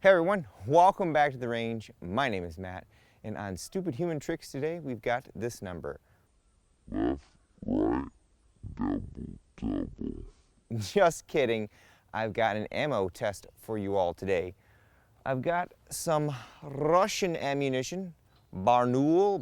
Hey everyone, welcome back to the range. My name is Matt, and on Stupid Human Tricks today, we've got this number. Left, right, double, double. Just kidding. I've got an ammo test for you all today. I've got some Russian ammunition, Barnaul,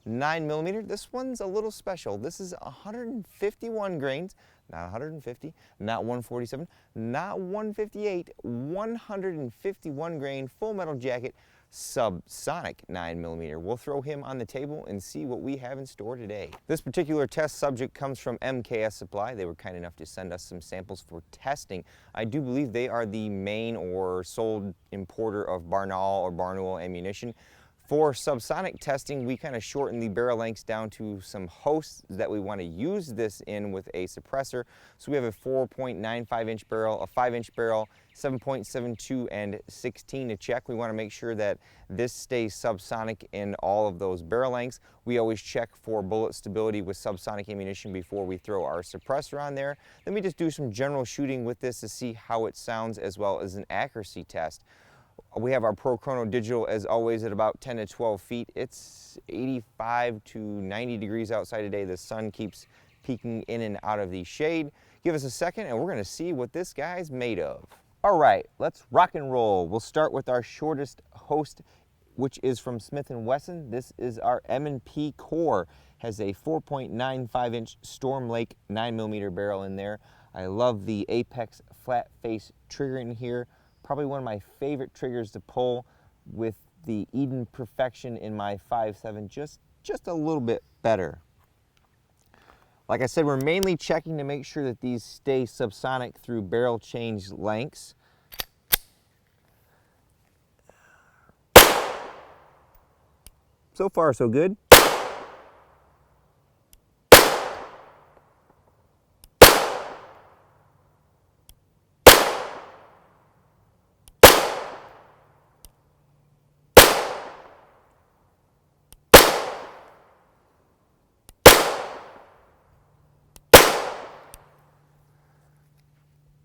9mm. This one's a little special. This is 151 grains, not 150, not 147, not 158, 151 grain full metal jacket Subsonic 9mm. We'll throw him on the table and see what we have in store today. This particular test subject comes from MKS Supply. They were kind enough to send us some samples for testing. I do believe they are the main or sole importer of Barnaul ammunition. For subsonic testing, we kind of shorten the barrel lengths down to some hosts that we want to use this in with a suppressor. So we have a 4.95 inch barrel, a 5 inch barrel, 7.72 and 16 to check. We want to make sure that this stays subsonic in all of those barrel lengths. We always check for bullet stability with subsonic ammunition before we throw our suppressor on there. Then we just do some general shooting with this to see how it sounds, as well as an accuracy test. We have our Pro Chrono Digital, as always, at about 10 to 12 feet. It's 85 to 90 degrees outside today. The sun keeps peeking in and out of the shade. Give us a second and we're going to see what this guy's made of. All right, let's rock and roll. We'll start with our shortest host, which is from Smith & Wesson. This is our M&P Core. Has a 4.95 inch Storm Lake 9mm barrel in there. I love the Apex flat face trigger in here. Probably one of my favorite triggers to pull, with the Eden Perfection in my 5.7 just a little bit better. Like I said, we're mainly checking to make sure that these stay subsonic through barrel change lengths. So far, so good.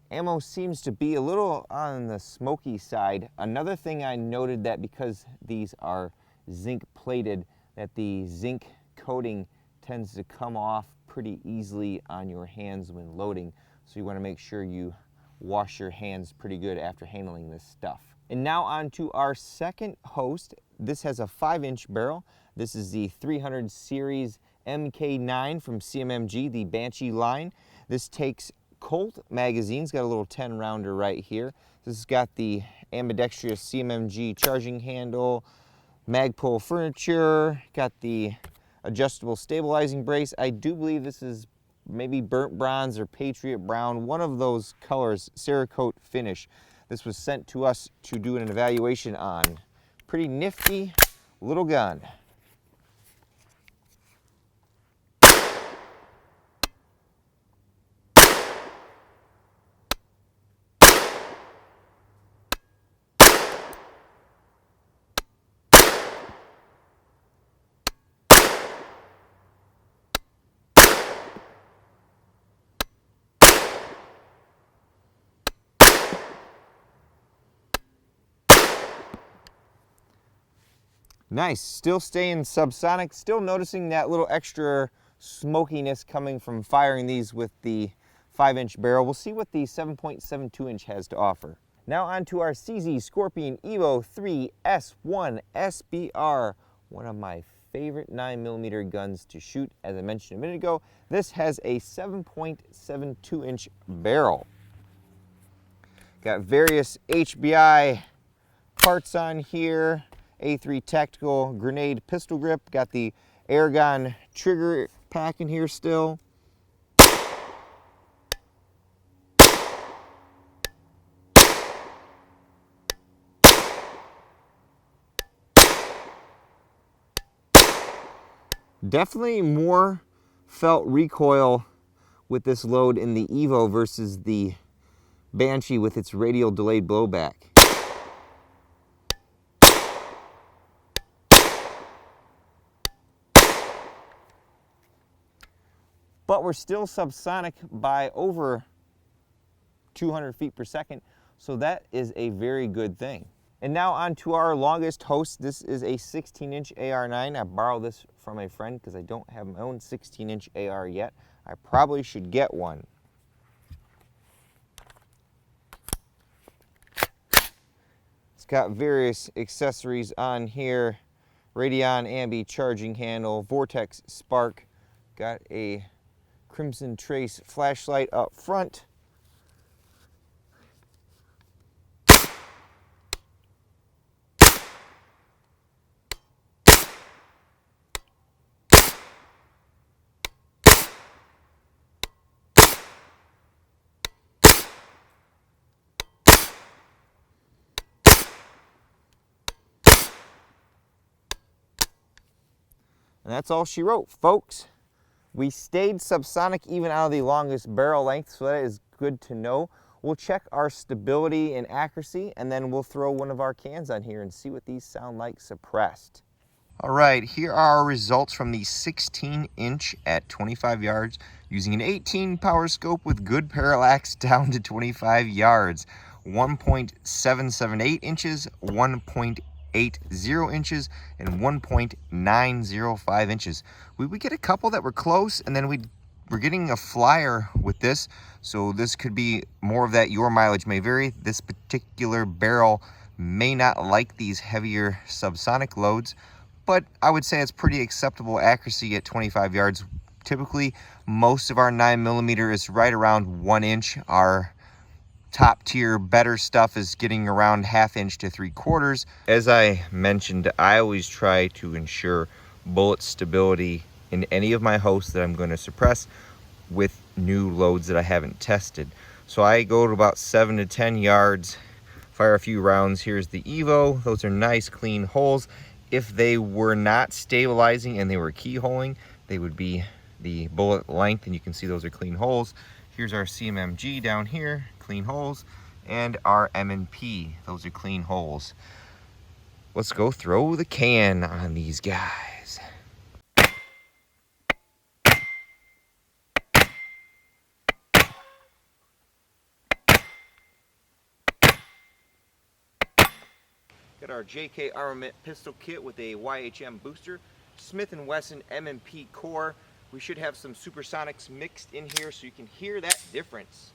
Ammo seems to be a little on the smoky side. Another thing I noted, that because these are zinc plated, that the zinc coating tends to come off pretty easily on your hands when loading. So you want to make sure you wash your hands pretty good after handling this stuff. And now on to our second host. This has a 5 inch barrel. This is the 300 series MK9 from CMMG, the Banshee line. This takes Colt magazines, got a little 10 rounder right here. This has got the ambidextrous CMMG charging handle, Magpul furniture, got the adjustable stabilizing brace. I do believe this is maybe burnt bronze or Patriot brown, one of those colors, Cerakote finish. This was sent to us to do an evaluation on. Pretty nifty little gun. Nice, still staying subsonic, still noticing that little extra smokiness coming from firing these with the 5 inch barrel. We'll see what the 7.72 inch has to offer. Now on to our CZ Scorpion Evo 3 S1 SBR, one of my favorite 9mm guns to shoot. As I mentioned a minute ago, this has a 7.72 inch barrel. Got various HBI parts on here. A3 tactical grenade pistol grip. Got the R.A.N.G.E trigger pack in here still. Definitely more felt recoil with this load in the Evo versus the Banshee with its radial delayed blowback. But we're still subsonic by over 200 feet per second. So that is a very good thing. And now on to our longest host. This is a 16-inch AR-9. I borrowed this from a friend because I don't have my own 16-inch AR yet. I probably should get one. It's got various accessories on here. R.A.N.G.E charging handle, Vortex spark, got a Crimson Trace flashlight up front. And that's all she wrote, folks. We stayed subsonic even out of the longest barrel length, so that is good to know. We'll check our stability and accuracy, and then we'll throw one of our cans on here and see what these sound like suppressed. All right, here are our results from the 16-inch at 25 yards using an 18 power scope with good parallax down to 25 yards. 1.778 inches, 1.80 inches, and 1.905 inches. We would get a couple that were close, and then we're getting a flyer with this, so this could be more of that. Your mileage may vary. This particular barrel may not like these heavier subsonic loads, but I would say it's pretty acceptable accuracy at 25 yards. Typically, most of our 9mm is right around 1 inch. Our top tier better stuff is getting around 1/2 inch to 3/4. As I mentioned, I always try to ensure bullet stability in any of my hosts that I'm going to suppress with new loads that I haven't tested. So I go to about 7 to 10 yards, fire a few rounds. Here's the Evo. Those are nice clean holes. If they were not stabilizing and they were keyholing, they would be the bullet length, and you can see those are clean holes. Here's our CMMG down here, clean holes, and our M&P, those are clean holes. Let's go throw the can on these guys. Got our JK Armament pistol kit with a YHM booster, Smith & Wesson M&P core. We should have some supersonics mixed in here so you can hear that difference.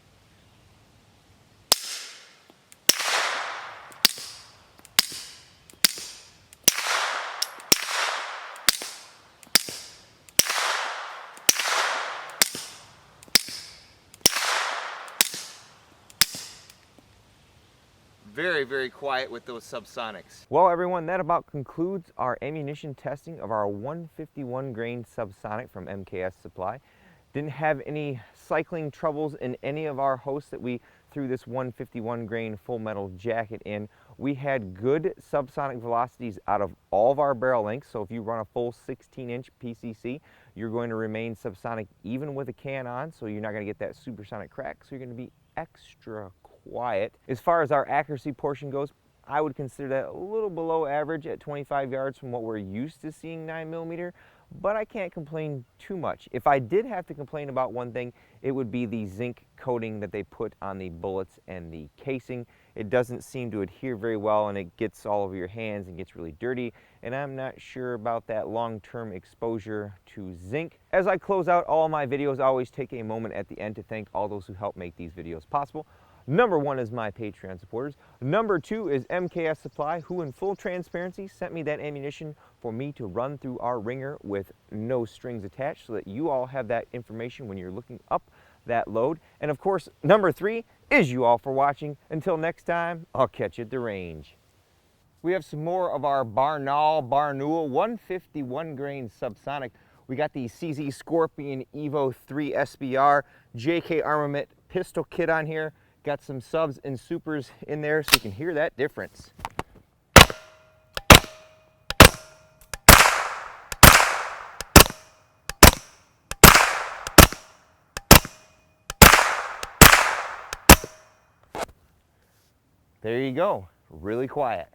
Very, very quiet with those subsonics. Well, everyone, that about concludes our ammunition testing of our 151 grain subsonic from MKS Supply. Didn't have any cycling troubles in any of our hosts that we threw this 151 grain full metal jacket in. We had good subsonic velocities out of all of our barrel lengths, so if you run a full 16-inch PCC, you're going to remain subsonic even with a can on, so you're not going to get that supersonic crack, so you're going to be extra quiet. As far as our accuracy portion goes, I would consider that a little below average at 25 yards from what we're used to seeing 9mm, but I can't complain too much. If I did have to complain about one thing, it would be the zinc coating that they put on the bullets and the casing. It doesn't seem to adhere very well, and it gets all over your hands and gets really dirty, and I'm not sure about that long-term exposure to zinc. As I close out all my videos, I always take a moment at the end to thank all those who help make these videos possible. Number 1 is my Patreon supporters. Number 2 is MKS Supply, who in full transparency sent me that ammunition for me to run through our ringer with no strings attached, so that you all have that information when you're looking up that load. And of course, number 3 is you all for watching. Until next time, I'll catch you at the range. We have some more of our Barnaul 151 grain subsonic. We got the CZ Scorpion Evo 3 SBR JK Armament pistol kit on here. Got some subs and supers in there so you can hear that difference. There you go, really quiet.